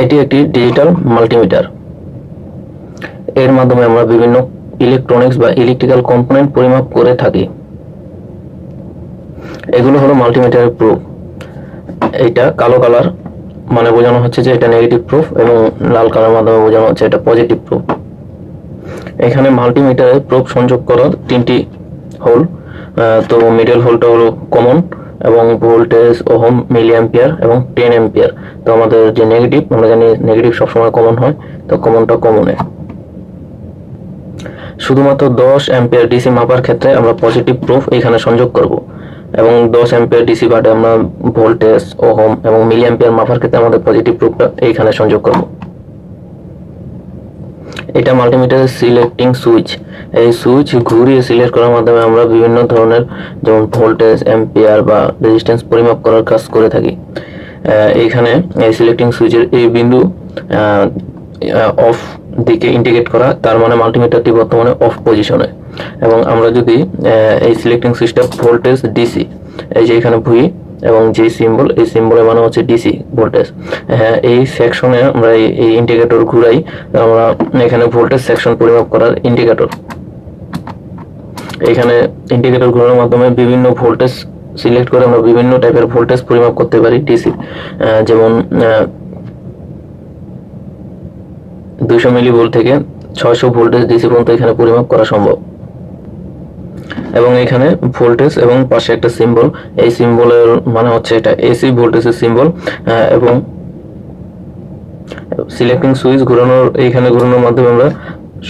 এটি একটি digital multimeter. এর মাধ্যমে আমরা বিভিন্ন ইলেকট্রনিক্স বা ইলেকট্রিক্যাল কম্পোনেন্ট পরিমাপ করে থাকি। এগুলো হলো মাল্টিমিটারের প্রুফ। এটা কালো কালার মানে বোঝানো হচ্ছে যে এটা নেগেটিভ প্রুফ, এবং লাল কালার মাধ্যমে বোঝানো হচ্ছে এটা পজিটিভ প্রুফ। এখানে মাল্টিমিটারে প্রুফ সংযোগ করার তিনটি হোল। তো মিডল হোলটা হলো কমন, এবং ভোল্টেজ ওহম, মিলি অ্যাম্পিয়ার এবং 10 অ্যাম্পিয়ার। তো আমাদের যে নেগেটিভ, আমরা জানি নেগেটিভ সবসময় কমন হয়, তো কমনটা কমনে। শুধুমাত্র 10 অ্যাম্পিয়ার ডিসি মাপার ক্ষেত্রে আমরা পজিটিভ প্রুফ এখানে সংযোগ করব, এবং 10 অ্যাম্পিয়ার ডিসি বাদে আমরা ভোল্টেজ ওহম এবং মিলি অ্যাম্পিয়ার মাপার ক্ষেত্রে আমাদের পজিটিভ প্রুফটা এইখানে সংযোগ করব। এটা মাল্টিমিটারের সিলেক্টিং সুইচ। এই সুইচ ঘুরিয়ে সিলেক্ট করার মাধ্যমে আমরা বিভিন্ন ধরনের যেমন ভোল্টেজ, অ্যাম্পিয়ার বা রেজিস্ট্যান্স পরিমাপ করার কাজ করে থাকি। এইখানে এই সিলেক্টিং সুইচের এই বিন্দু অফ দিকে ইন্ডিকেট করা, তার মানে মাল্টিমিটারটি বর্তমানে অফ পজিশনে। এবং আমরা যদি এই সিলেক্টিং সুইচটা ভোল্টেজ ডিসি, এই যে এখানে ভি এবং যে সিম্বল, এই সিম্বলের মানে হচ্ছে ডিসি ভোল্টেজ, এই সেকশনে আমরা এই ইন্ডিকেটর ঘুরাই। আমরা এখানে ভোল্টেজ সেকশন পরিমাপ করার ইন্ডিকেটর, এখানে ইন্ডিকেটর ঘোরানোর মাধ্যমে বিভিন্ন ভোল্টেজ সিলেক্ট করে আমরা বিভিন্ন টাইপের ভোল্টেজ পরিমাপ করতে পারি ডিসি। যেমন 200 মিলিভোল্ট থেকে 600 ভোল্টেজ ডিসি পর্যন্ত এখানে পরিমাপ করা সম্ভব। এবং এখানে ভোল্টেজ এবং পাশে একটা সিম্বল, এই সিম্বলের মানে হচ্ছে এটা এসি ভোল্টেজের সিম্বল। এবং সিলেক্টিং সুইচ ঘোরানোর, এইখানে ঘোরানোর মাধ্যমে আমরা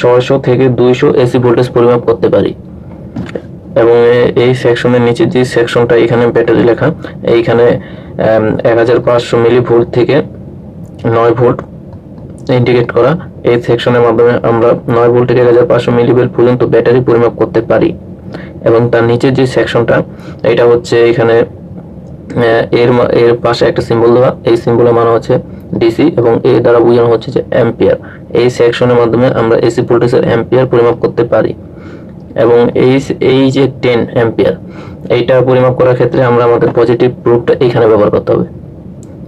600 থেকে 200 এসি ভোল্টেজ পরিমাপ করতে পারি। এবং এই সেকশনের নিচে যে সেকশনটা এখানে ব্যাটারি লেখা, এইখানে 1500 মিলি ভোল্ট থেকে 9 ভোল্ট ইন্ডিকেট করা। এই সেকশনের মাধ্যমে আমরা 9 ভোল্ট থেকে 1500 মিলি ভোল্ট পর্যন্ত ব্যাটারি পরিমাপ করতে পারি। এবং তার নিচে যে সেকশনটা, এটা হচ্ছে এখানে এর পাশে একটা সিম্বল দেওয়া, এই সিম্বলের মানে হচ্ছে ডিসি, এবং এর দ্বারা বোঝানো হচ্ছে যে অ্যাম্পিয়ার। এই সেকশনের মাধ্যমে আমরা এসি ভোল্টেজের অ্যাম্পিয়ার পরিমাপ করতে পারি। এবং এই যে 10 অ্যাম্পিয়ার, এইটা পরিমাপ করার ক্ষেত্রে আমরা আমাদের পজিটিভ প্রুফটা এইখানে ব্যবহার করতে হবে,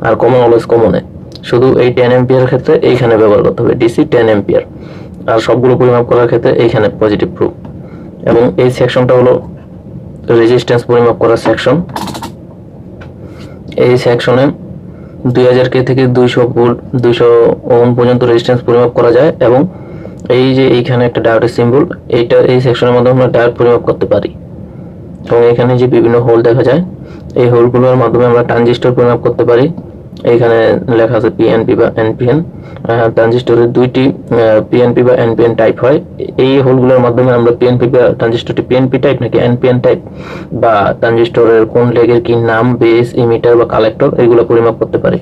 আর কমন অলওয়েজ কমনে। শুধু এই 10 অ্যাম্পিয়ারের ক্ষেত্রে এইখানে ব্যবহার করতে হবে ডিসি 10 অ্যাম্পিয়ার, আর সবগুলো পরিমাপ করার ক্ষেত্রে এইখানে পজিটিভ প্রুফ। এবং এই সেকশনটা হলো রেজিস্ট্যান্স পরিমাপ করার সেকশন। এই সেকশনে 2000 কে থেকে 200 ভোল্ট 200 ওহম পর্যন্ত রেজিস্ট্যান্স পরিমাপ করা যায়। এবং এই যে এইখানে একটা ডায়োডের সিম্বল, এইটা এই সেকশনের মাধ্যমে আমরা ডায়োড পরিমাপ করতে পারি। এবং এখানে যে বিভিন্ন হোল দেখা যায়, এই হোলগুলোর মাধ্যমে আমরা ট্রানজিস্টর পরিমাপ করতে পারি। এইখানে লেখা আছে পিএনপি বা এনপিএন। ট্রানজিস্টরের দুইটি পিএনপি বা এনপিএন টাইপ হয়। এই হোলগুলোর মাধ্যমে আমরা পিএনপি বা ট্রানজিস্টরটি পিএনপি টাইপ নাকি এনপিএন টাইপ, বা ট্রানজিস্টরের কোন লেগের কি নাম, বেস, ইমিটার বা কালেক্টর, এগুলো পরিমাপ করতে পারি।